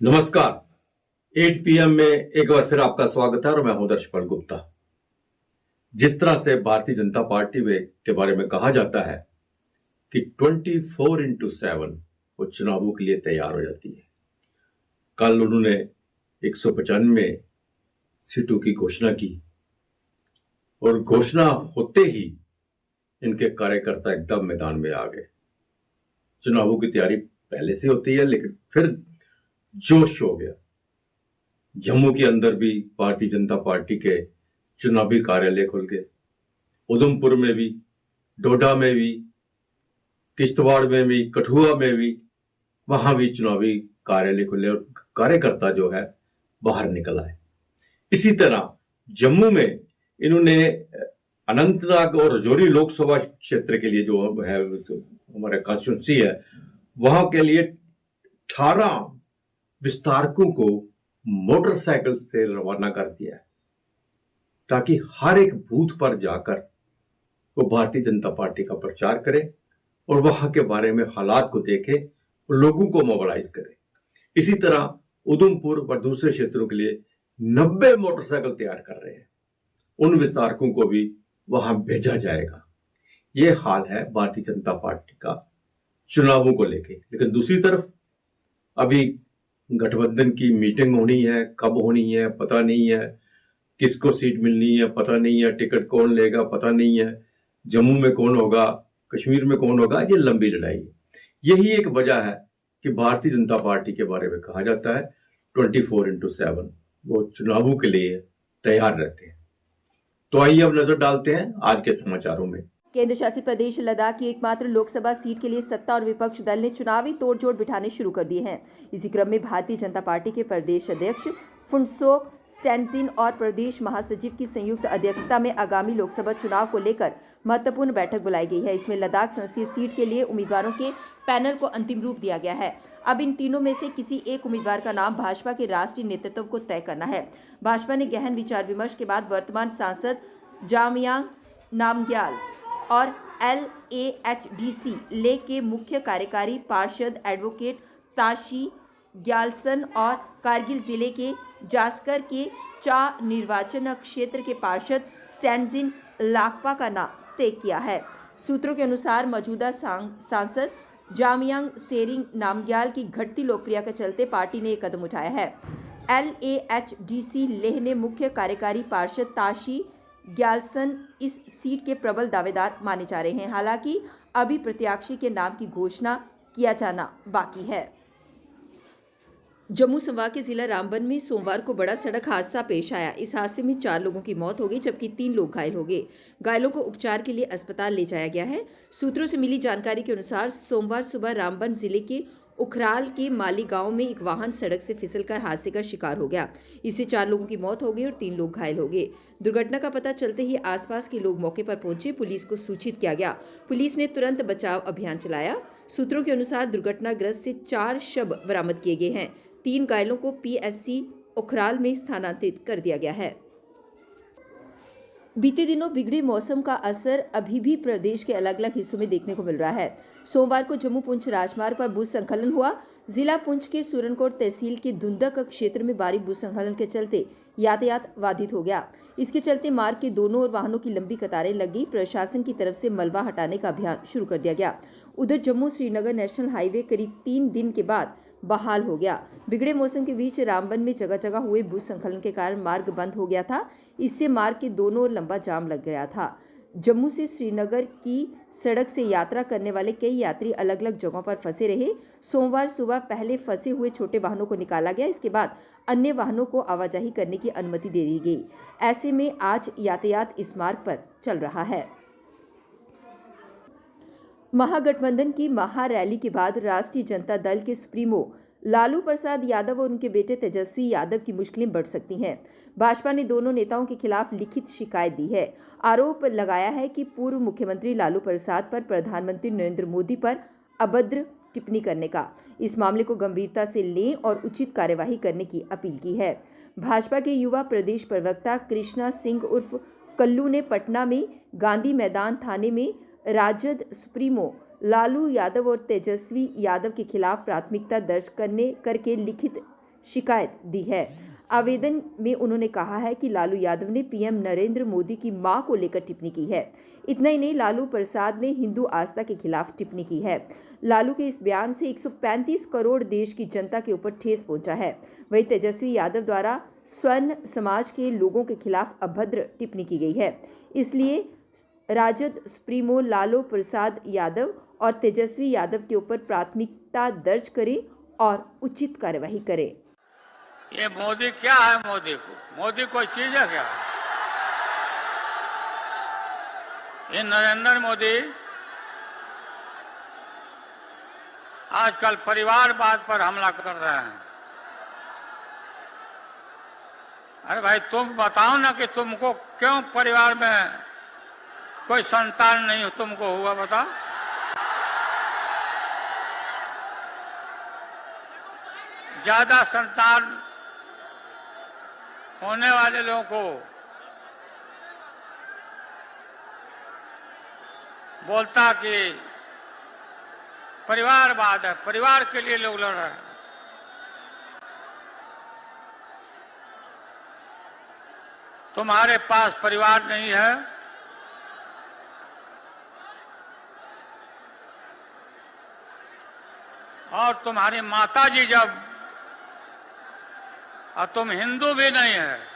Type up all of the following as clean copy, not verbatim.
नमस्कार। 8 PM में एक बार फिर आपका स्वागत है और मैं हूं दर्शपाल गुप्ता। जिस तरह से भारतीय जनता पार्टी के बारे में कहा जाता है कि 24x7 वो चुनावों के लिए तैयार हो जाती है। कल उन्होंने 195 सीटों की घोषणा की और घोषणा होते ही इनके कार्यकर्ता एकदम मैदान में आ गए। चुनावों की तैयारी पहले से होती है, लेकिन फिर जोश हो गया। जम्मू के अंदर भी भारतीय जनता पार्टी के चुनावी कार्यालय खुल गए, उधमपुर में भी, डोडा में भी, किश्तवाड़ में भी, कठुआ में भी, वहां भी चुनावी कार्यालय खुले और कार्यकर्ता जो है बाहर निकल आए। इसी तरह जम्मू में इन्होंने अनंतनाग और राजौरी लोकसभा क्षेत्र के लिए जो है हमारा कॉन्स्टिट्यूंसी है, वहां के लिए 18 विस्तारकों को मोटरसाइकिल से रवाना कर दिया है ताकि हर एक बूथ पर जाकर वो भारतीय जनता पार्टी का प्रचार करे और वहां के बारे में हालात को देखे और लोगों को मोबिलाइज करे। इसी तरह उधमपुर और दूसरे क्षेत्रों के लिए 90 मोटरसाइकिल तैयार कर रहे हैं। उन विस्तारकों को भी वहां भेजा जाएगा। ये हाल है भारतीय जनता पार्टी का चुनावों को लेके। लेकिन दूसरी तरफ अभी गठबंधन की मीटिंग होनी है, कब होनी है पता नहीं है, किसको सीट मिलनी है पता नहीं है, टिकट कौन लेगा पता नहीं है, जम्मू में कौन होगा, कश्मीर में कौन होगा, ये लंबी लड़ाई है। यही एक वजह है कि भारतीय जनता पार्टी के बारे में कहा जाता है 24x7 वो चुनावों के लिए तैयार रहते हैं। तो आइए अब नजर डालते हैं आज के समाचारों में। केंद्र शासित प्रदेश लद्दाख की एकमात्र लोकसभा सीट के लिए सत्ता और विपक्ष दल ने चुनावी तोड़जोड़ बिठाने शुरू कर दिए हैं। इसी क्रम में भारतीय जनता पार्टी के प्रदेश अध्यक्ष फुनसोक स्टैनजिन और प्रदेश महासचिव की संयुक्त अध्यक्षता में आगामी लोकसभा चुनाव को लेकर महत्वपूर्ण बैठक बुलाई गई है। इसमें लद्दाख संसदीय सीट के लिए उम्मीदवारों के पैनल को अंतिम रूप दिया गया है। अब इन तीनों में से किसी एक उम्मीदवार का नाम भाजपा के राष्ट्रीय नेतृत्व को तय करना है। भाजपा ने गहन विचार विमर्श के बाद वर्तमान सांसद जामयांग नामग्याल और LAHDC ले के मुख्य कार्यकारी पार्षद एडवोकेट ताशी ग्यालसन और कारगिल जिले के जास्कर के चा निर्वाचन क्षेत्र के पार्षद स्टैनजिन लाकपा का नाम तय किया है। सूत्रों के अनुसार मौजूदा सांसद जामयांग सेरिंग नामग्याल की घटती लोकप्रियता के चलते पार्टी ने एक कदम उठाया है। LAHDC लेह ने मुख्य कार्यकारी पार्षद ताशी ग्यालसन इस सीट के प्रबल दावेदार माने जा रहे हैं। हालांकि अभी प्रत्याशी के नाम की घोषणा किया जाना बाकी है। जम्मू संभाग के जिला रामबन में सोमवार को बड़ा सड़क हादसा पेश आया। इस हादसे में 4 लोगों की मौत हो गई जबकि 3 लोग घायल हो गए। घायलों को उपचार के लिए अस्पताल ले जाया गया है। सूत्रों से मिली जानकारी के अनुसार सोमवार सुबह रामबन जिले के उखराल के माली गांव में एक वाहन सड़क से फिसलकर हादसे का शिकार हो गया। इससे 4 लोगों की मौत हो गई और 3 लोग घायल हो गए। दुर्घटना का पता चलते ही आसपास के लोग मौके पर पहुंचे, पुलिस को सूचित किया गया। पुलिस ने तुरंत बचाव अभियान चलाया। सूत्रों के अनुसार दुर्घटनाग्रस्त से 4 शव बरामद किए गए हैं। 3 घायलों को PSC उखराल में स्थानांतरित कर दिया गया है। बीते दिनों बिगड़े मौसम का असर अभी भी प्रदेश के अलग अलग हिस्सों में देखने को मिल रहा है। सोमवार को जम्मू पुंछ राजमार्ग पर भूस्खलन हुआ। जिला पुंछ के सूरनकोट तहसील के धुंधक क्षेत्र में भारी भूस्खलन के चलते यातायात बाधित हो गया। इसके चलते मार्ग के दोनों ओर वाहनों की लंबी कतारें लग गई। प्रशासन की तरफ से मलबा हटाने का अभियान शुरू कर दिया गया। उधर जम्मू श्रीनगर नेशनल हाईवे करीब 3 दिन के बाद बहाल हो गया। बिगड़े मौसम के बीच रामबन में जगह जगह हुए भूस्खलन के कारण मार्ग बंद हो गया था। इससे मार्ग के दोनों ओर लंबा जाम लग गया था। जम्मू से श्रीनगर की सड़क से यात्रा करने वाले कई यात्री अलग अलग जगहों पर फंसे रहे। सोमवार सुबह पहले फंसे हुए छोटे वाहनों को निकाला गया। इसके बाद अन्य वाहनों को आवाजाही करने की अनुमति दे दी गई। ऐसे में आज यातायात इस मार्ग पर चल रहा है। महागठबंधन की महारैली के बाद राष्ट्रीय जनता दल के सुप्रीमो लालू प्रसाद यादव और उनके बेटे तेजस्वी यादव की मुश्किलें बढ़ सकती हैं। भाजपा ने दोनों नेताओं के खिलाफ लिखित शिकायत दी है। आरोप लगाया है कि पूर्व मुख्यमंत्री लालू प्रसाद पर प्रधानमंत्री नरेंद्र मोदी पर अभद्र टिप्पणी करने का इस मामले को गंभीरता से लें और उचित कार्यवाही करने की अपील की है। भाजपा के युवा प्रदेश प्रवक्ता कृष्णा सिंह उर्फ कल्लू ने पटना में गांधी मैदान थाने में राजद सुप्रीमो लालू यादव और तेजस्वी यादव के खिलाफ प्राथमिकता दर्ज करके लिखित शिकायत दी है। आवेदन में उन्होंने कहा है कि लालू यादव ने पीएम नरेंद्र मोदी की मां को लेकर टिप्पणी की है। इतना ही नहीं, लालू प्रसाद ने हिंदू आस्था के खिलाफ टिप्पणी की है। लालू के इस बयान से 135 करोड़ देश की जनता के ऊपर ठेस पहुंचा है। वहीं तेजस्वी यादव द्वारा स्वर्ण समाज के लोगों के खिलाफ अभद्र टिप्पणी की गई है। इसलिए राजद सुप्रीमो लालू प्रसाद यादव और तेजस्वी यादव के ऊपर प्राथमिकता दर्ज करें और उचित कार्यवाही करें। ये मोदी क्या है? मोदी कोई चीज है क्या? ये नरेंद्र मोदी आजकल परिवारवाद पर हमला कर रहे हैं। अरे भाई, तुम बताओ ना कि तुमको क्यों परिवार में कोई संतान नहीं तुमको हुआ, बताओ। ज्यादा संतान होने वाले लोगों को बोलता कि परिवारवाद है, परिवार के लिए लोग लड़ रहे हैं। तुम्हारे पास परिवार नहीं है, और तुम्हारी माताजी जब, और तुम हिंदू भी नहीं है।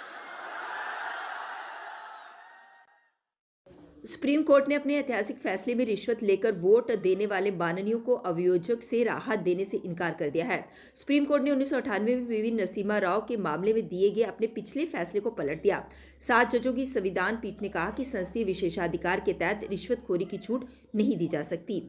सुप्रीम कोर्ट ने अपने ऐतिहासिक फैसले में रिश्वत लेकर वोट देने वाले माननीयों को अभियोजक से राहत देने से इनकार कर दिया है। सुप्रीम कोर्ट ने 1998 में पीवी नरसिम्हा राव के मामले में दिए गए अपने पिछले फैसले को पलट दिया। 7 जजों की संविधान पीठ ने कहा कि संसदीय विशेषाधिकार के तहत रिश्वतखोरी की छूट नहीं दी जा सकती।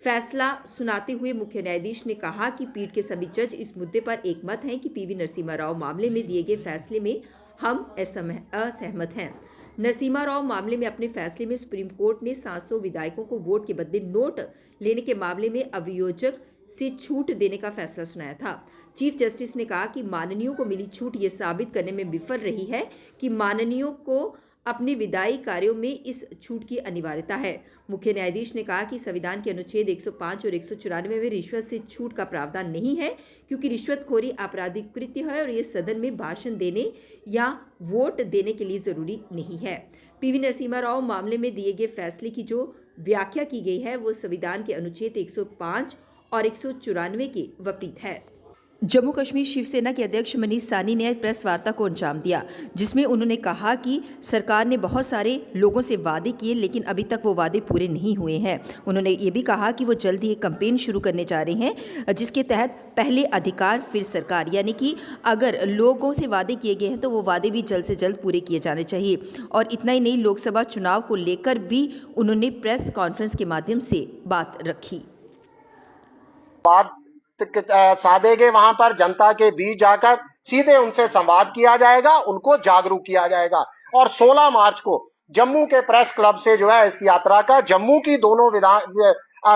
फैसला सुनाते हुए मुख्य न्यायाधीश ने कहा कि पीठ के सभी जज इस मुद्दे पर एकमत हैं कि पीवी नरसिम्हा राव मामले में दिए गए फैसले में हम असहमत हैं। नरसिम्हा राव मामले में अपने फैसले में सुप्रीम कोर्ट ने सांसदों विधायकों को वोट के बदले नोट लेने के मामले में अभियोजक से छूट देने का फैसला सुनाया था। चीफ जस्टिस ने कहा कि माननीयों को मिली छूट ये साबित करने में विफल रही है कि माननीयों को अपने विधायी कार्यों में इस छूट की अनिवार्यता है। मुख्य न्यायाधीश ने कहा कि संविधान के अनुच्छेद 105 और 194 में रिश्वत से छूट का प्रावधान नहीं है, क्योंकि रिश्वतखोरी आपराधिक कृत्य है और ये सदन में भाषण देने या वोट देने के लिए जरूरी नहीं है। पीवी नरसिम्हा राव मामले में दिए गए फैसले की जो व्याख्या की गई है वो संविधान के अनुच्छेद 105 और 194 के विपरीत है। जम्मू कश्मीर शिवसेना के अध्यक्ष मनीष साहनी ने प्रेस वार्ता को अंजाम दिया, जिसमें उन्होंने कहा कि सरकार ने बहुत सारे लोगों से वादे किए, लेकिन अभी तक वो वादे पूरे नहीं हुए हैं। उन्होंने ये भी कहा कि वो जल्द ही एक कैंपेन शुरू करने जा रहे हैं, जिसके तहत पहले अधिकार फिर सरकार, यानी कि अगर लोगों से वादे किए गए हैं तो वो वादे भी जल्द से जल्द पूरे किए जाने चाहिए। और इतना ही नहीं, लोकसभा चुनाव को लेकर भी उन्होंने प्रेस कॉन्फ्रेंस के माध्यम से बात रखी। साधेगे वहां पर जनता के बीच जाकर सीधे उनसे संवाद किया जाएगा, उनको जागरूक किया जाएगा। और 16 मार्च को जम्मू के प्रेस क्लब से जो है इस यात्रा का जम्मू की दोनों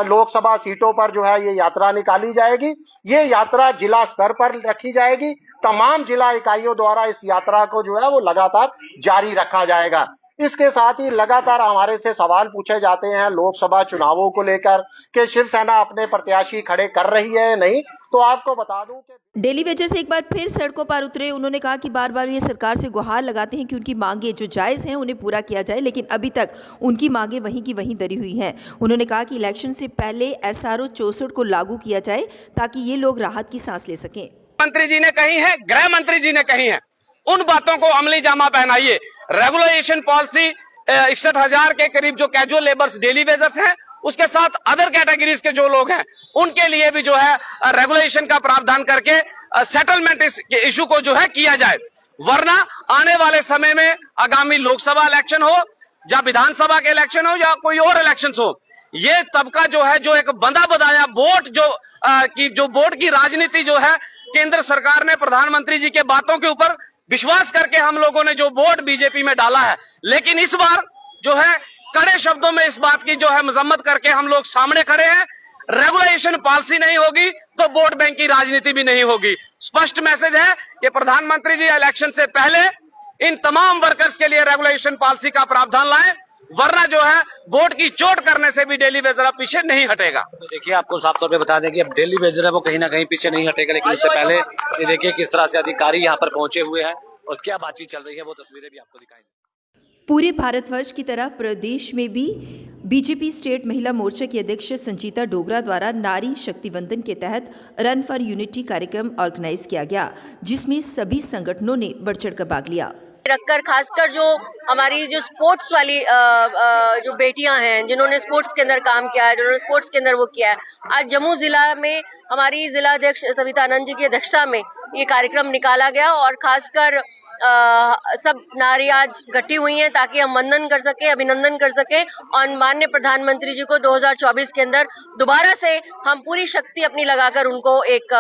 लोकसभा सीटों पर जो है ये यात्रा निकाली जाएगी। ये यात्रा जिला स्तर पर रखी जाएगी। तमाम जिला इकाइयों द्वारा इस यात्रा को जो है वो लगातार जारी रखा जाएगा। इसके साथ ही लगातार हमारे से सवाल पूछे जाते हैं लोकसभा चुनावों को लेकर कि शिवसेना अपने प्रत्याशी खड़े कर रही है या नहीं। तो आपको बता दूं कि डेली वेजर से एक बार फिर सड़कों पर उतरे। उन्होंने कहा कि बार बार ये सरकार से गुहार लगाते हैं कि उनकी मांगे जो जायज़ हैं उन्हें पूरा किया जाए, लेकिन अभी तक उनकी मांगे वहीं की वहीं धरी हुई हैं। उन्होंने कहा कि इलेक्शन से पहले SRO 64 को लागू किया जाए ताकि ये लोग राहत की सांस ले सकें। मंत्री जी ने कही है, गृह मंत्री जी ने कही है, उन बातों को अमली जामा पहनाइए। रेगुलेशन पॉलिसी 61,000 के करीब जो कैजुअल लेबर्स डेली वेजर्स हैं, उसके साथ अदर कैटेगरीज के जो लोग हैं उनके लिए भी जो है रेगुलेशन का प्रावधान करके सेटलमेंट इशू को जो है किया जाए। वरना आने वाले समय में आगामी लोकसभा इलेक्शन हो या विधानसभा के इलेक्शन हो या कोई और इलेक्शन हो, ये तबका जो है जो एक बंधा बधाया वोट जो वोट की राजनीति जो है केंद्र सरकार ने प्रधानमंत्री जी के बातों के ऊपर विश्वास करके हम लोगों ने जो वोट बीजेपी में डाला है, लेकिन इस बार जो है कड़े शब्दों में इस बात की जो है मजम्मत करके हम लोग सामने खड़े हैं। रेगुलेशन पॉलिसी नहीं होगी तो वोट बैंक की राजनीति भी नहीं होगी। स्पष्ट मैसेज है कि प्रधानमंत्री जी इलेक्शन से पहले इन तमाम वर्कर्स के लिए रेगुलेशन पॉलिसी का प्रावधान लाएं। वरना जो है वोट की चोट करने से भी डेली वेजर अब पीछे नहीं हटेगा। तो देखिए, आपको साफ तौर पे बता दें कि अब डेली वेजर है वो कहीं ना कहीं पीछे नहीं हटेगा, लेकिन उससे पहले ये देखिए किस तरह से अधिकारी यहाँ पर पहुंचे हुए हैं और क्या बातचीत चल रही है, वो तस्वीरें भी आपको दिखाएंगे। पूरे भारतवर्ष की तरह प्रदेश में भी बीजेपी स्टेट महिला मोर्चा की अध्यक्ष संचिता डोगरा द्वारा नारी शक्ति वंदन के तहत रन फॉर यूनिटी कार्यक्रम ऑर्गेनाइज किया गया, जिसमें सभी संगठनों ने बढ़ चढ़कर भाग लिया। रखकर खासकर जो हमारी जो स्पोर्ट्स वाली जो बेटियां हैं, जिन्होंने स्पोर्ट्स के अंदर काम किया है, जिन्होंने स्पोर्ट्स के अंदर वो किया है, आज जम्मू जिला में हमारी जिला अध्यक्ष सविता आनंद जी की अध्यक्षता में ये कार्यक्रम निकाला गया और खासकर सब नारी आज इकट्ठी हुई हैं ताकि हम वंदन कर सके, अभिनंदन कर सके और माननीय प्रधानमंत्री जी को 2024 के अंदर दोबारा से हम पूरी शक्ति अपनी लगाकर उनको एक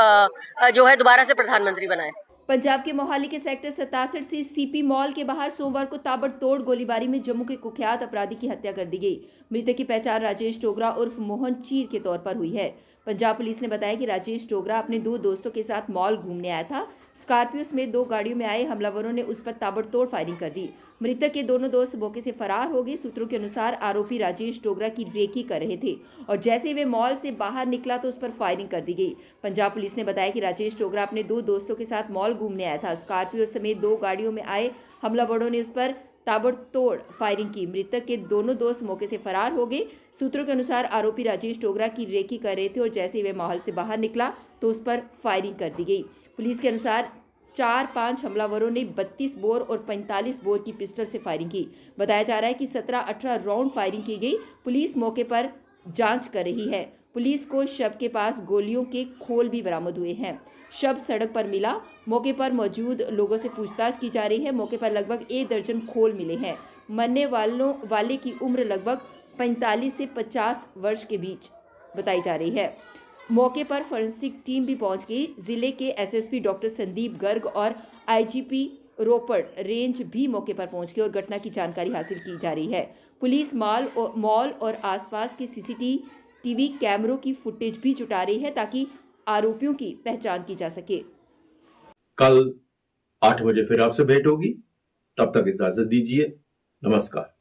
जो है दोबारा से प्रधानमंत्री बनाए। पंजाब के मोहाली के सेक्टर 67 से सीपी मॉल के बाहर सोमवार को ताबड़तोड़ गोलीबारी में जम्मू के कुख्यात अपराधी की हत्या कर दी गई। मृतक की पहचान राजेश डोगरा उर्फ मोहन चीर के तौर पर हुई है। पंजाब पुलिस ने बताया कि राजेश डोगरा अपने 2 दोस्तों के साथ मॉल घूमने आया था। स्कॉर्पियो समेत 2 गाड़ियों में आए हमलावरों ने उस पर ताबड़तोड़ फायरिंग कर दी। मृतक के दोनों दोस्त मौके से फरार हो गए। सूत्रों के अनुसार आरोपी राजेश डोगरा की रेकी कर रहे थे और जैसे ही वे मॉल से बाहर निकला तो उस पर फायरिंग कर दी गई। पंजाब पुलिस ने बताया कि राजेश डोगरा अपने 2 दोस्तों के साथ मॉल घूमने आया था। स्कॉर्पियो समेत 2 गाड़ियों में आए हमलावरों ने उस पर ताबड़तोड़ फायरिंग की। मृतक के दोनों दोस्त मौके से फरार हो गए। सूत्रों के अनुसार आरोपी राजेश डोगरा की रेकी कर रहे थे और जैसे ही वे माहौल से बाहर निकला तो उस पर फायरिंग कर दी गई। पुलिस के अनुसार 4-5 हमलावरों ने 32 बोर और 45 बोर की पिस्टल से फायरिंग की। बताया जा रहा है कि 17-18 राउंड फायरिंग की गई। पुलिस मौके पर जांच कर रही है। पुलिस को शव के पास गोलियों के खोल भी बरामद हुए हैं। शव सड़क पर मिला। मौके पर मौजूद लोगों से पूछताछ की जा रही है। मौके पर लगभग 1 दर्जन खोल मिले हैं। मरने वाले की उम्र लगभग 45 से 50 वर्ष के बीच बताई जा रही है। मौके पर फोरेंसिक टीम भी पहुंच गई। जिले के एसएसपी डॉक्टर संदीप गर्ग और आईजीपी रोपड़ रेंज भी मौके पर पहुंच गए और घटना की जानकारी हासिल की जा रही है। पुलिस मॉल और आसपास के सीसीटीवी कैमरों की फुटेज भी जुटा रही है ताकि आरोपियों की पहचान की जा सके। कल 8 बजे फिर आपसे भेंट होगी। तब तक इजाजत दीजिए। नमस्कार।